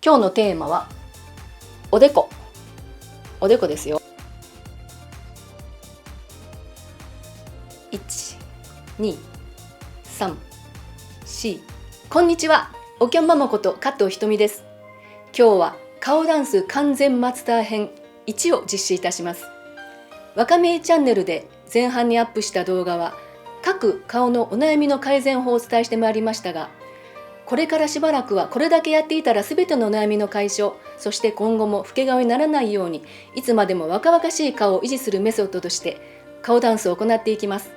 今日のテーマはおでこですよ。1、2、3、4。こんにちは、おきゃんママこと加藤ひとみです。今日は顔ダンス完全マスター編1を実施いたします。わかめチャンネルで前半にアップした動画は各顔のお悩みの改善法をお伝えしてまいりましたが、これからしばらくはこれだけやっていたら全てのお悩みの解消、そして今後も老け顔にならないようにいつまでも若々しい顔を維持するメソッドとして顔ダンスを行っていきます。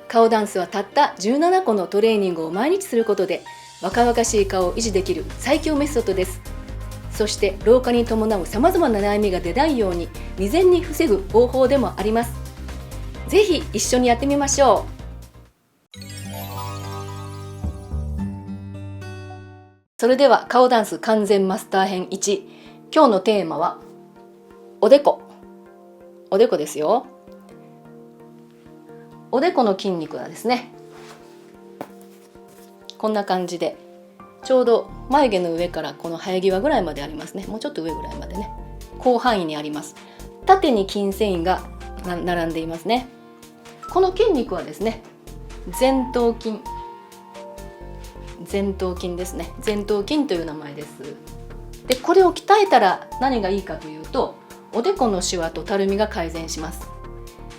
顔ダンスはたった17個のトレーニングを毎日することで若々しい顔を維持できる最強メソッドです。そして老化に伴うさまざまな悩みが出ないように未然に防ぐ方法でもあります。ぜひ一緒にやってみましょう。それでは顔ダンス完全マスター編1、今日のテーマはおでこですよ。おでこの筋肉はですね、こんな感じでちょうど眉毛の上からこの生え際ぐらいまでありますね。もうちょっと上ぐらいまでね、広範囲にあります。縦に筋繊維が並んでいますね。この筋肉はですね、前頭筋ですね。前頭筋という名前です。で、これを鍛えたら何がいいかというと、おでこのシワとたるみが改善します。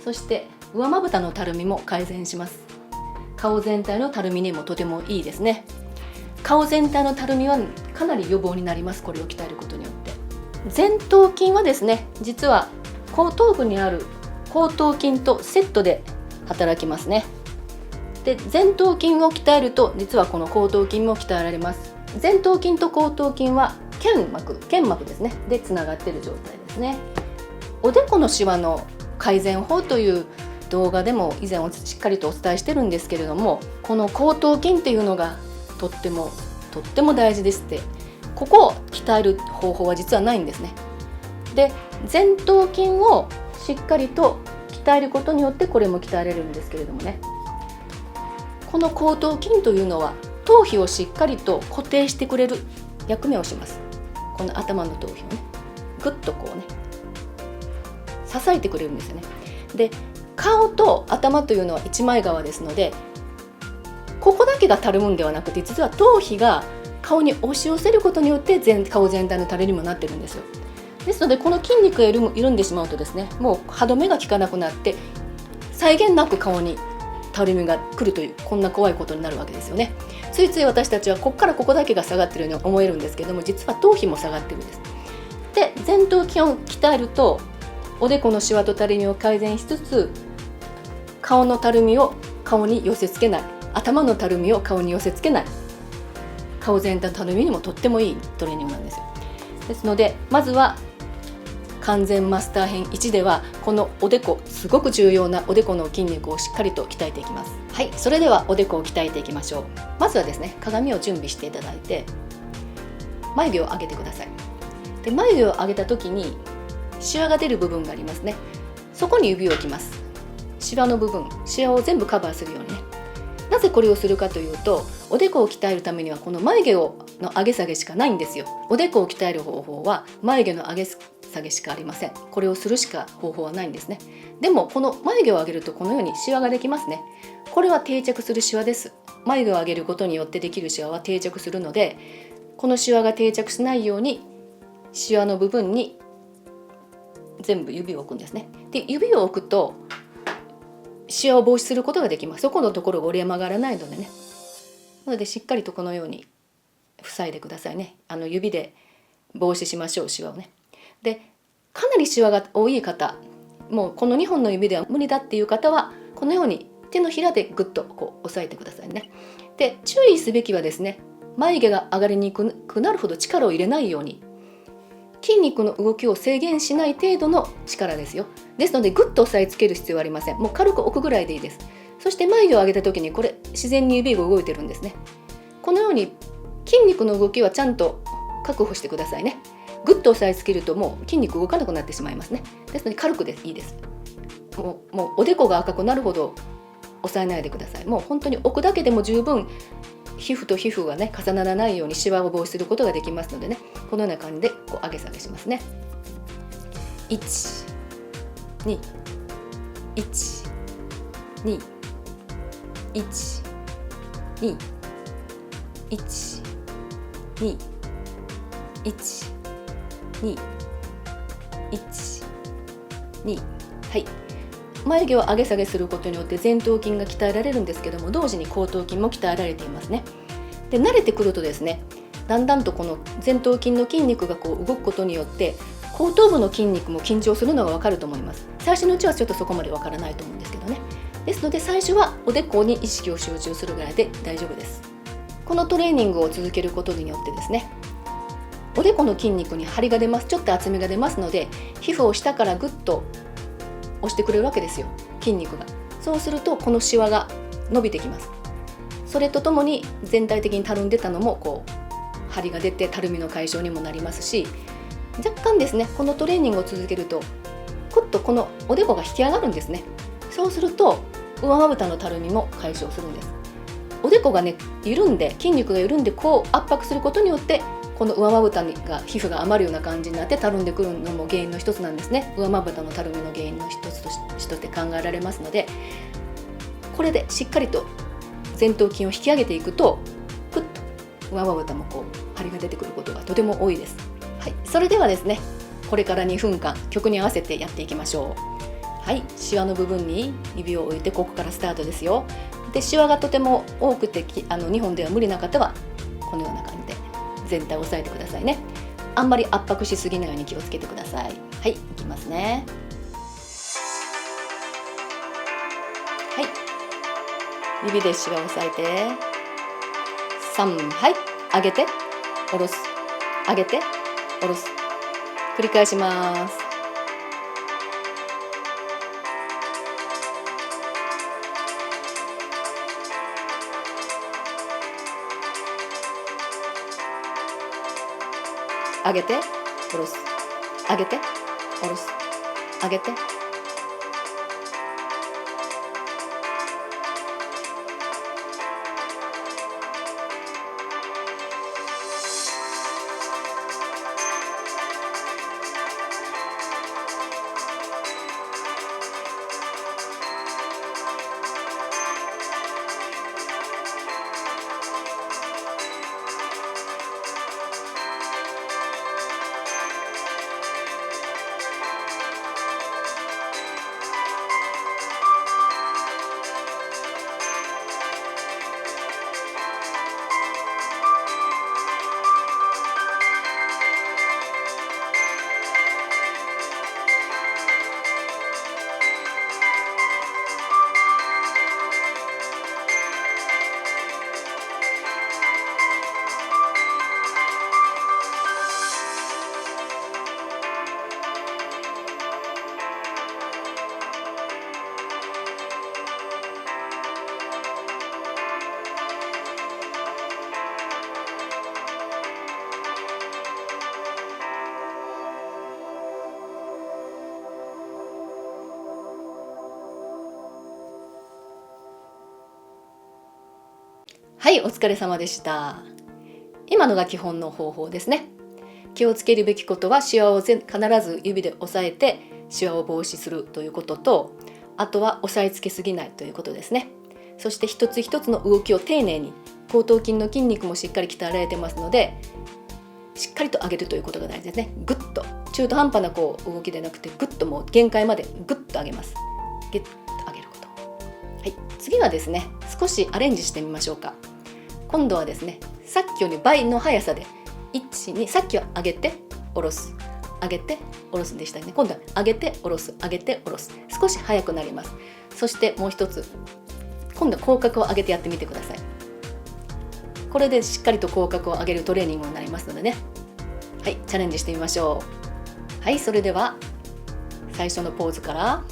そして上まぶたのたるみも改善します。顔全体のたるみにもとてもいいですね。顔全体のたるみはかなり予防になります。これを鍛えることによって。前頭筋はですね、実は後頭部にある後頭筋とセットで働きますね。で、前頭筋を鍛えると実はこの後頭筋も鍛えられます。前頭筋と後頭筋は腱膜ですねでつながっている状態ですね。おでこのシワの改善法という動画でも以前しっかりとお伝えしてるんですけれども、この後頭筋っていうのがとっても大事でして、ここを鍛える方法は実はないんですね。で、前頭筋をしっかりと鍛えることによってこれも鍛えられるんですけれどもね、この後頭筋というのは頭皮をしっかりと固定してくれる役目をします。この頭の頭皮をね、ぐっとこうね支えてくれるんですよね。で、顔と頭というのは一枚皮ですので、ここだけがたるむんではなくて、実は頭皮が顔に押し寄せることによって顔全体のたるにもなってるんですよ。ですのでこの筋肉が緩んでしまうとですね、もう歯止めが効かなくなって際限なく顔にたるみが来るという、こんな怖いことになるわけですよね。ついつい私たちはここからここだけが下がっているように思えるんですけども、実は頭皮も下がってるんです。で、前頭筋を鍛えるとおでこのシワとたるみを改善しつつ、顔のたるみを顔に寄せ付けない、頭のたるみを顔に寄せ付けない、顔全体のたるみにもとってもいいトレーニングなんですよ。ですのでまずは完全マスター編1ではこのおでこ、すごく重要なおでこの筋肉をしっかりと鍛えていきます。はい、それではおでこを鍛えていきましょう。まずはですね、鏡を準備していただいて眉毛を上げてください。で、眉毛を上げた時にシワが出る部分がありますね。そこに指を置きます。シワの部分、シワを全部カバーするようにね。なぜこれをするかというと、おでこを鍛えるためにはこの眉毛の上げ下げしかないんですよ。おでこを鍛える方法は眉毛の上げ下げしかありません。これをするしか方法はないんですね。でもこの眉毛を上げるとこのようにシワができますね。これは定着するシワです。眉毛を上げることによってできるシワは定着するので、このシワが定着しないようにシワの部分に全部指を置くんですね。で、指を置くとシワを防止することができます。そこのところが折れ曲がらないのでね。なのでしっかりとこのように塞いでくださいね。指で防止しましょう、シワをね。で、かなりシワが多い方、もうこの2本の指では無理だっていう方はこのように手のひらでぐっとこう押さえてくださいね。で、注意すべきはですね、眉毛が上がりにくくなるほど力を入れないように、筋肉の動きを制限しない程度の力ですよ。ですのでグッと押さえつける必要はありません。もう軽く置くぐらいでいいです。そして眉毛を上げた時にこれ自然に指が動いてるんですね。このように筋肉の動きはちゃんと確保してくださいね。グッと押さえつけるともう筋肉動かなくなってしまいますね。ですので軽くでいいです。もうおでこが赤くなるほど押さえないでください。もう本当に置くだけでも十分皮膚と皮膚がね重ならないようにシワを防止することができますのでね、このような感じでこう上げ下げしますね。1、2、1、2、1、2、1、2、1、2、1、2、はい。眉毛を上げ下げすることによって前頭筋が鍛えられるんですけども、同時に後頭筋も鍛えられていますね。で、慣れてくるとですね、だんだんとこの前頭筋の筋肉がこう動くことによって後頭部の筋肉も緊張するのが分かると思います。最初のうちはちょっとそこまで分からないと思うんですけどね。ですので最初はおでこに意識を集中するぐらいで大丈夫です。このトレーニングを続けることによってですね、おでこの筋肉に張りが出ます。ちょっと厚みが出ますので、皮膚を下からぐっと押してくれるわけですよ、筋肉が。そうするとこのシワが伸びてきます。それとともに全体的にたるんでたのもこう張りが出て、たるみの解消にもなりますし、若干ですね、このトレーニングを続けるとくっとこのおでこが引き上がるんですね。そうすると上まぶたのたるみも解消するんです。おでこがね緩んで、筋肉が緩んでこう圧迫することによって、この上まぶたが皮膚が余るような感じになってたるんでくるのも原因の一つなんですね。上まぶたのたるみの原因の一つとして考えられますので、これでしっかりと前頭筋を引き上げていくと、ふっと上まぶたもこう張りが出てくることがとても多いです。はい、それではですね、これから2分間曲に合わせてやっていきましょう。はい、シワの部分に指を置いて、ここからスタートですよ。で、シワがとても多くて日本では無理な方はこのような感じで全体を押さえてくださいね。あんまり圧迫しすぎないように気をつけてください。はい、いきますね。はい、指でシワを押さえて3、はい、上げて下ろす、上げて下ろす、繰り返します。上げて下ろす、上げて下ろす、上げて。はい、お疲れ様でした。今のが基本の方法ですね。気をつけるべきことは、シワを必ず指で押さえてシワを防止するということと、あとは押さえつけすぎないということですね。そして一つ一つの動きを丁寧に、後頭筋の筋肉もしっかり鍛えられてますので、しっかりと上げるということが大事ですね。ぐっと中途半端な動きでなくて、ぐっともう限界までぐっと上げます。ぐっと上げること。はい、次はですね、少しアレンジしてみましょうか。今度はですね、さっきより倍の速さで1、2、さっきは上げて下ろす、上げて下ろすでしたね。今度は上げて下ろす、上げて下ろす、少し速くなります。そしてもう一つ、今度は口角を上げてやってみてください。これでしっかりと口角を上げるトレーニングになりますのでね。はい、チャレンジしてみましょう。はい、それでは最初のポーズから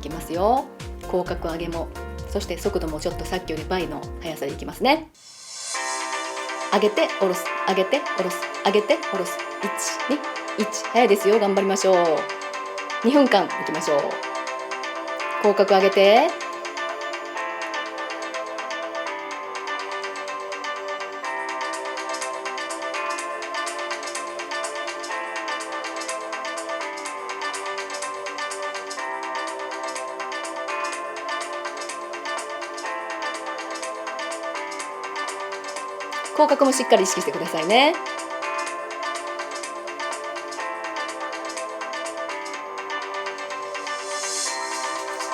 いきますよ。口角上げも、そして速度もちょっとさっきより倍の速さでいきますね。上げて下ろす、上げて下ろす、上げて下ろす、1、2、1、早いですよ。頑張りましょう。2分間いきましょう。口角上げて口角もしっかり意識してくださいね。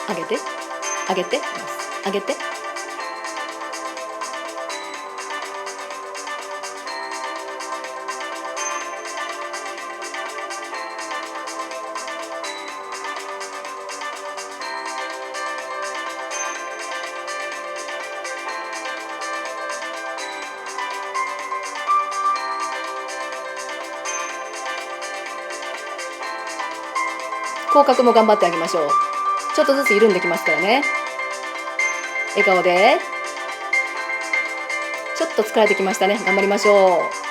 上げて上げて上げて。口角も頑張ってあげましょう。ちょっとずつ緩んできますからね。笑顔で。ちょっと疲れてきましたね。頑張りましょう。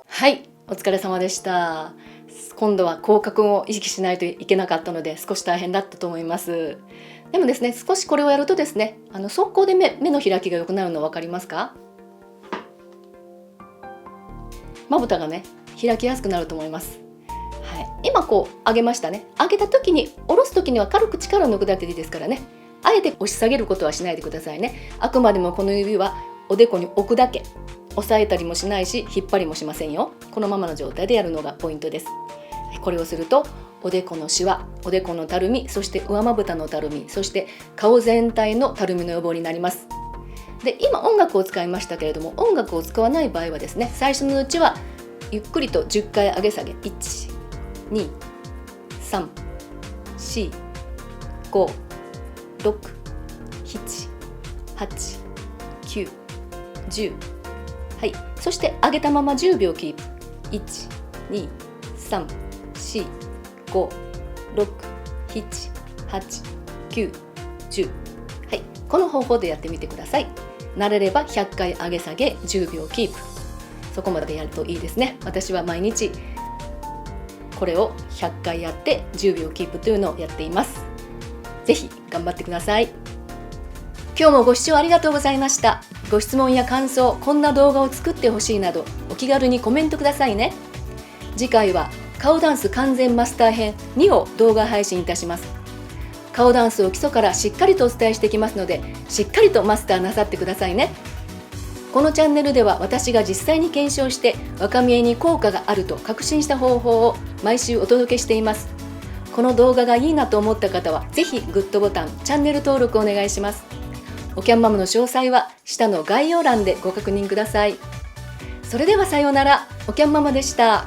はい、お疲れ様でした。今度は口角を意識しないといけなかったので少し大変だったと思います。でもですね、少しこれをやるとですね、速攻で目の開きが良くなるの分かりますか？まぶたがね、開きやすくなると思います。はい、今こう上げましたね。上げた時に、下ろす時には軽く力を抜くだけでいいですからね。あえて押し下げることはしないでくださいね。あくまでもこの指はおでこに置くだけ。押さえたりもしないし、引っ張りもしませんよ。このままの状態でやるのがポイントです。これをすると、おでこのシワ、おでこのたるみ、そして上まぶたのたるみ、そして顔全体のたるみの予防になります。で、今音楽を使いましたけれども、音楽を使わない場合はですね、最初のうちはゆっくりと10回上げ下げ、1、2、3、4、5、6、7、8、9、10。はい、そして上げたまま10秒キープ。1、2、3、4、5、6、7、8、9、10。はい、この方法でやってみてください。慣れれば100回上げ下げ10秒キープ。そこまでやるといいですね。私は毎日これを100回やって10秒キープというのをやっています。ぜひ頑張ってください。今日もご視聴ありがとうございました。ご質問や感想、こんな動画を作ってほしいなどお気軽にコメントくださいね。次回は顔ダンス完全マスター編2を動画配信いたします。顔ダンスを基礎からしっかりとお伝えしていきますので、しっかりとマスターなさってくださいね。このチャンネルでは私が実際に検証して若見えに効果があると確信した方法を毎週お届けしています。この動画がいいなと思った方はぜひグッドボタン、チャンネル登録お願いします。おきゃんママの詳細は下の概要欄でご確認ください。それではさようなら。おきゃんママでした。